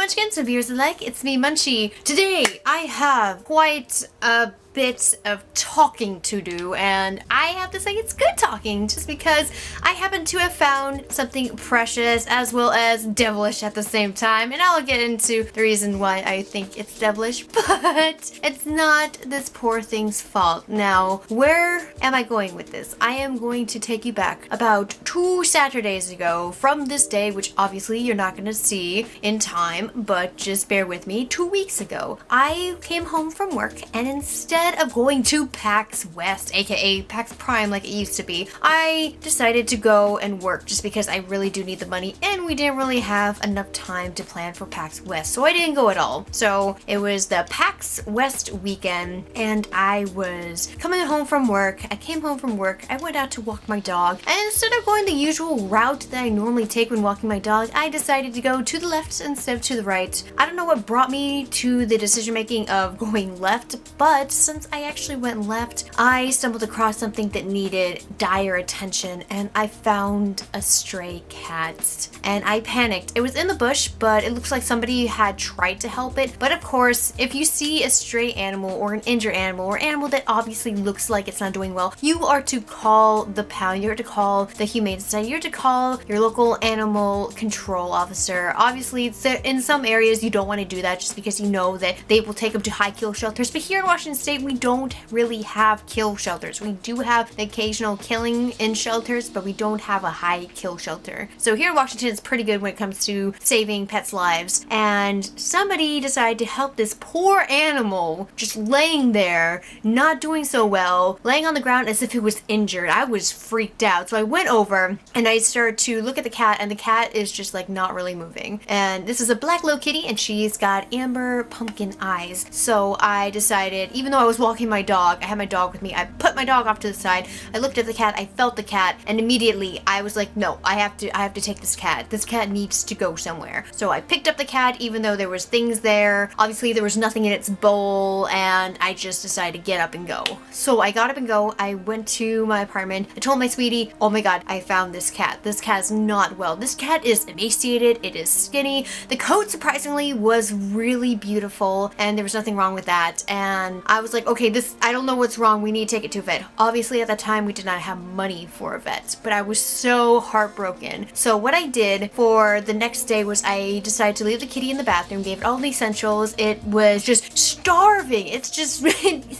Munchkins and viewers alike, it's me Munchie. Today I have quite a bit of talking to do, and I have to say it's good talking just because I happen to have found something precious as well as devilish at the same time, and I'll get into the reason why I think it's devilish, but it's not this poor thing's fault. Now, where am I going with this? I am going to take you back about 2 Saturdays ago from this day, which obviously you're not going to see in time, but just bear with me. 2 weeks ago, I came home from work, and instead of going to PAX West, aka PAX Prime like it used to be, I decided to go and work just because I really do need the money, and we didn't really have enough time to plan for PAX West, so I didn't go at all. So it was the PAX West weekend, and I was coming home from work. I came home from work, I went out to walk my dog, and instead of going the usual route that I normally take when walking my dog, I decided to go to the left instead of to the right. I don't know what brought me to the decision making of going left, but since I actually went left, I stumbled across something that needed dire attention, and I found a stray cat. And I panicked. It was in the bush, but it looks like somebody had tried to help it. But of course, if you see a stray animal or an injured animal or animal that obviously looks like it's not doing well, you are to call the pound, you're to call the Humane Society, you're to call your local animal control officer. Obviously, in some areas you don't want to do that just because you know that they will take them to high kill shelters, but here in Washington State, we don't really have kill shelters. We do have the occasional killing in shelters, but we don't have a high kill shelter. So here in Washington, it's pretty good when it comes to saving pets' lives. And somebody decided to help this poor animal just laying there, not doing so well, laying on the ground as if it was injured. I was freaked out. So I went over and I started to look at the cat, and the cat is just like not really moving. And this is a black little kitty, and she's got amber pumpkin eyes. So I decided, even though I was walking my dog, I had my dog with me, I put my dog off to the side, I looked at the cat, I felt the cat, and immediately I was like, no, I have to take this cat. This cat needs to go somewhere. So I picked up the cat, even though there was things there. Obviously there was nothing in its bowl, and I just decided to get up and go. So I got up and go, I went to my apartment, I told my sweetie, oh my god, I found this cat. This cat is not well. This cat is emaciated, it is skinny. The coat surprisingly was really beautiful, and there was nothing wrong with that. And I was like, okay, I don't know what's wrong, we need to take it to a vet. Obviously at that time we did not have money for a vet, but I was so heartbroken. So what I did for the next day was I decided to leave the kitty in the bathroom, gave it all the essentials. It was just starving. It's just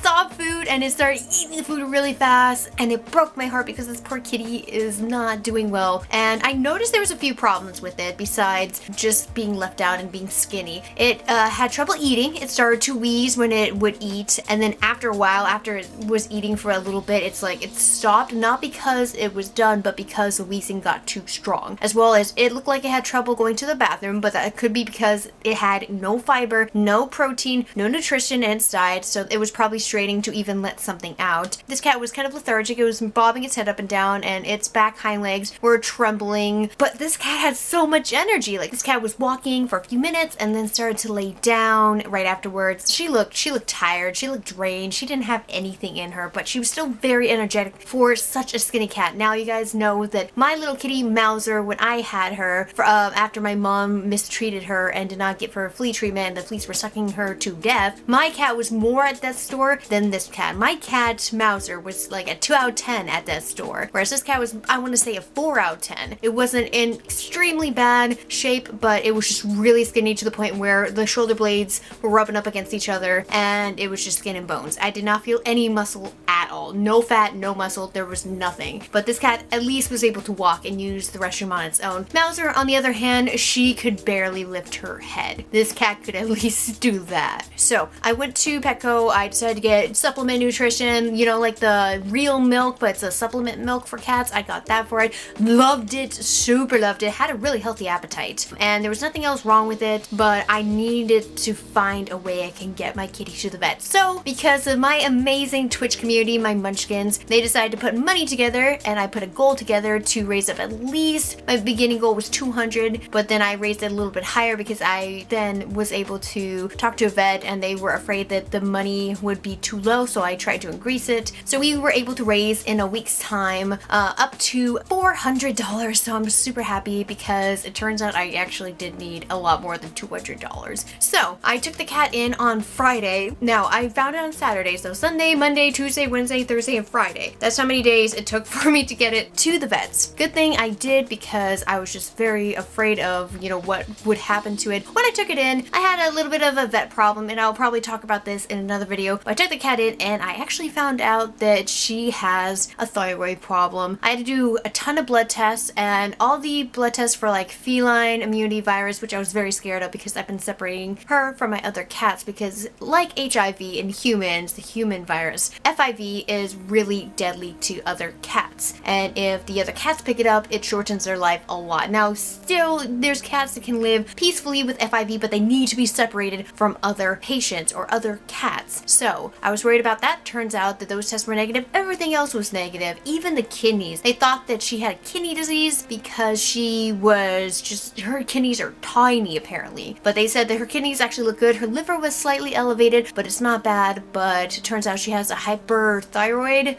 saw food and it started eating the food really fast, and it broke my heart because this poor kitty is not doing well. And I noticed there was a few problems with it besides just being left out and being skinny. It had trouble eating. It started to wheeze when it would eat, and then after a while, after it was eating for a little bit, it's like it stopped, not because it was done, but because the wheezing got too strong. As well as it looked like it had trouble going to the bathroom, but that could be because it had no fiber, no protein, no nutrition in its diet, so it was probably straining to even let something out. This cat was kind of lethargic. It was bobbing its head up and down, and its back hind legs were trembling, but this cat had so much energy. Like, this cat was walking for a few minutes and then started to lay down right afterwards. She looked tired, she looked drained, she didn't have anything in her, but she was still very energetic for such a skinny cat. Now you guys know that my little kitty Mouser, when I had her after my mom mistreated her and did not give her flea treatment and the fleas were sucking her to death, my cat was more at death's door than this cat. My cat Mouser was like a 2 out of 10 at death's door, whereas this cat was, I want to say, a 4 out of 10. It wasn't in extremely bad shape, but it was just really skinny to the point where the shoulder blades were rubbing up against each other, and it was just skin and bones. I did not feel any muscle at all. No fat, no muscle, there was nothing. But this cat at least was able to walk and use the restroom on its own. Mouser, on the other hand, she could barely lift her head. This cat could at least do that. So I went to Petco. I decided to get supplement nutrition, you know, like the real milk, but it's a supplement milk for cats. I got that for it. Loved it, super loved it. Had a really healthy appetite, and there was nothing else wrong with it, but I needed to find a way I can get my kitty to the vet. So because of my amazing Twitch community, me, my munchkins, they decided to put money together, and I put a goal together to raise up at least, my beginning goal was 200, but then I raised it a little bit higher because I then was able to talk to a vet and they were afraid that the money would be too low, so I tried to increase it. So we were able to raise in a week's time up to $400, so I'm super happy because it turns out I actually did need a lot more than $200. So I took the cat in on Friday. Now I found it on Saturday, so Sunday, Monday, Tuesday, Wednesday, Thursday, and Friday. That's how many days it took for me to get it to the vets. Good thing I did because I was just very afraid of, you know, what would happen to it. When I took it in, I had a little bit of a vet problem, and I'll probably talk about this in another video. But I took the cat in and I actually found out that she has a thyroid problem. I had to do a ton of blood tests, and all the blood tests for like feline immunity virus, which I was very scared of because I've been separating her from my other cats because like HIV in humans, the human virus, FIV is really deadly to other cats. And if the other cats pick it up, it shortens their life a lot. Now, still, there's cats that can live peacefully with FIV, but they need to be separated from other patients or other cats. So I was worried about that. Turns out that those tests were negative. Everything else was negative, even the kidneys. They thought that she had kidney disease because she was just, her kidneys are tiny apparently. But they said that her kidneys actually look good. Her liver was slightly elevated, but it's not bad. But it turns out she has a hyperthyroid,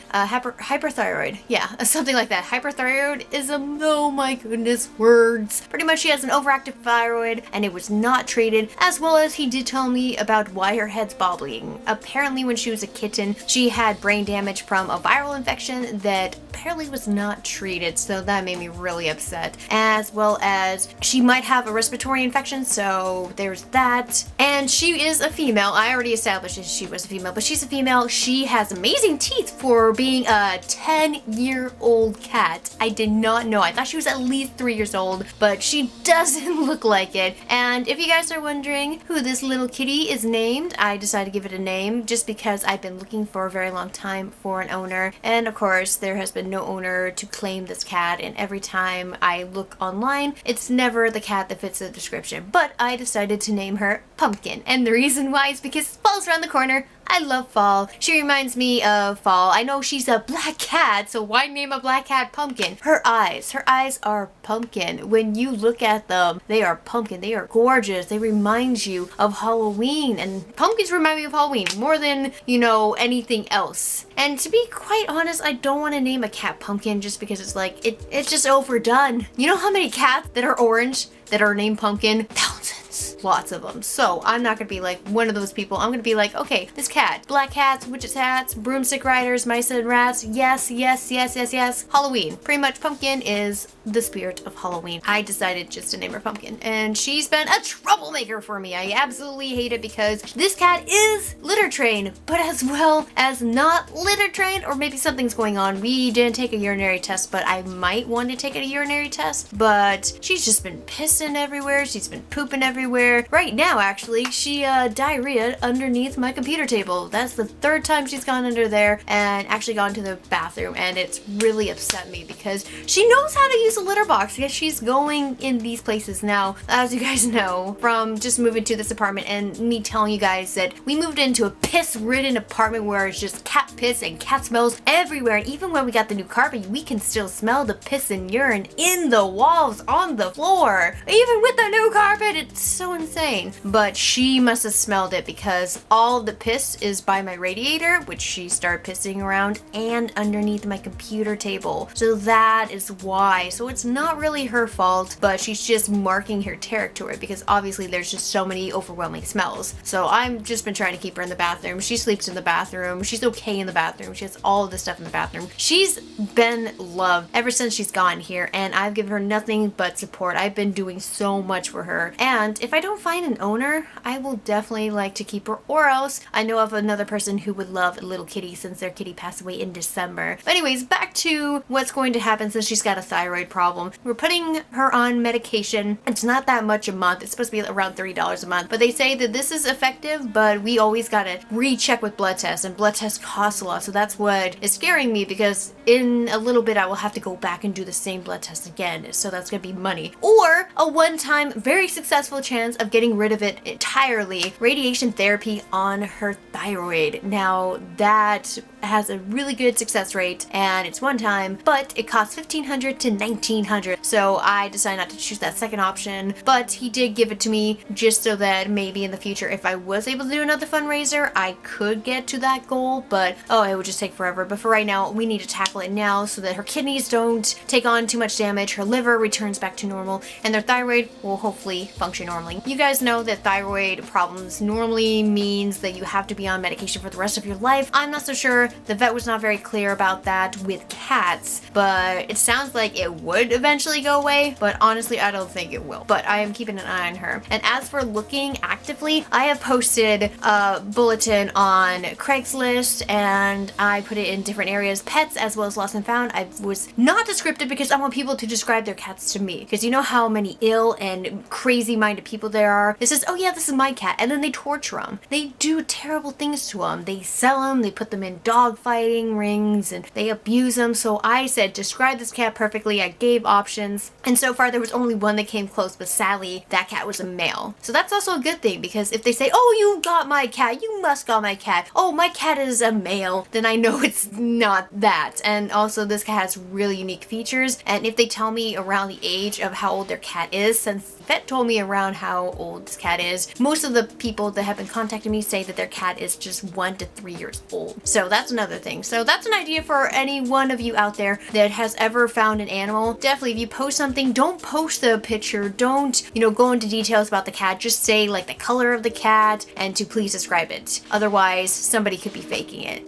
yeah, something like that. Hyperthyroidism, oh my goodness, words. Pretty much she has an overactive thyroid and it was not treated, as well as he did tell me about why her head's bobbling. Apparently when she was a kitten, she had brain damage from a viral infection that apparently was not treated, so that made me really upset. As well as she might have a respiratory infection, so there's that. And she is a female. I already established that she was a female, but she's a female. She has amazing teeth for being a 10-year-old cat. I did not know. I thought she was at least 3 years old, but she doesn't look like it. And if you guys are wondering who this little kitty is named, I decided to give it a name just because I've been looking for a very long time for an owner. And of course, there has been no owner to claim this cat, and every time I look online, it's never the cat that fits the description. But I decided to name her Pumpkin, and the reason why is because fall's around the corner. I love fall. She reminds me of fall. I know she's a black cat, so why name a black cat Pumpkin? Her eyes are pumpkin. When you look at them, they are pumpkin. They are gorgeous. They remind you of Halloween, and pumpkins remind me of Halloween more than, you know, anything else. And to be quite honest, I don't want to name a cat Pumpkin just because it's like, it's just overdone. You know how many cats that are orange that are named Pumpkin? Thousands. Lots of them. So I'm not gonna be like one of those people. I'm gonna be like, okay, this cat, black cats, witches hats, broomstick riders, mice and rats, yes, yes, yes, yes, yes. Halloween. Pretty much Pumpkin is the spirit of Halloween. I decided just to name her Pumpkin, and she's been a troublemaker for me. I absolutely hate it because this cat is litter trained, but as well as not litter trained, or maybe something's going on. We didn't take a urinary test, but I might want to take a urinary test. But she's just been pissing everywhere. She's been pooping everywhere. Right now, actually, she diarrhea underneath my computer table. That's the third time she's gone under there and actually gone to the bathroom, and it's really upset me because she knows how to use a litter box because she's going in these places now. As you guys know, from just moving to this apartment and me telling you guys that we moved into a piss-ridden apartment where it's just cat piss and cat smells everywhere, and even when we got the new carpet, we can still smell the piss and urine in the walls, on the floor. Even with the new carpet, it's so insane. But she must have smelled it because all the piss is by my radiator, which she started pissing around, and underneath my computer table. So that is why. So it's not really her fault, but she's just marking her territory because obviously there's just so many overwhelming smells. So I've just been trying to keep her in the bathroom. She sleeps in the bathroom. She's okay in the bathroom. She has all of this stuff in the bathroom. She's been loved ever since she's gotten here, and I've given her nothing but support. I've been doing so much for her, and if I don't find an owner, I will definitely like to keep her, or else I know of another person who would love a little kitty since their kitty passed away in December. But anyways, back to what's going to happen since she's got a thyroid problem. We're putting her on medication. It's not that much a month. It's supposed to be around $30 a month, but they say that this is effective, but we always gotta recheck with blood tests, and blood tests cost a lot. So that's what is scaring me because in a little bit I will have to go back and do the same blood test again. So that's gonna be money, or a one-time very successful chance of getting rid of it entirely, radiation therapy on her thyroid. Now that has a really good success rate and it's one time, but it costs $1,500 to $1,900. So I decided not to choose that second option, but he did give it to me just so that maybe in the future, if I was able to do another fundraiser, I could get to that goal, but it would just take forever. But for right now, we need to tackle it now so that her kidneys don't take on too much damage, her liver returns back to normal, and their thyroid will hopefully function normally. You guys know that thyroid problems normally means that you have to be on medication for the rest of your life. I'm not so sure. The vet was not very clear about that with cats, but it sounds like it would eventually go away, but honestly, I don't think it will. But I am keeping an eye on her. And as for looking actively, I have posted a bulletin on Craigslist and I put it in different areas, pets as well as lost and found. I was not descriptive because I want people to describe their cats to me, because you know how many ill and crazy-minded people there are. It says, oh yeah, this is my cat, and then they torture them. They do terrible things to them. They sell them, they put them in dog fighting rings, and they abuse them. So I said, describe this cat perfectly. I gave options, and so far there was only one that came close, but sadly that cat was a male. So that's also a good thing, because if they say, oh, you got my cat, you must got my cat, oh, my cat is a male, then I know it's not that. And also this cat has really unique features, and if they tell me around the age of how old their cat is, since the vet told me around how old this cat is, most of the people that have been contacting me say that their cat is just 1 to 3 years old. So that's another thing. So that's an idea for any one of you out there that has ever found an animal. Definitely, if you post something, don't post the picture, don't, go into details about the cat, just say like the color of the cat and to please describe it. Otherwise, somebody could be faking it.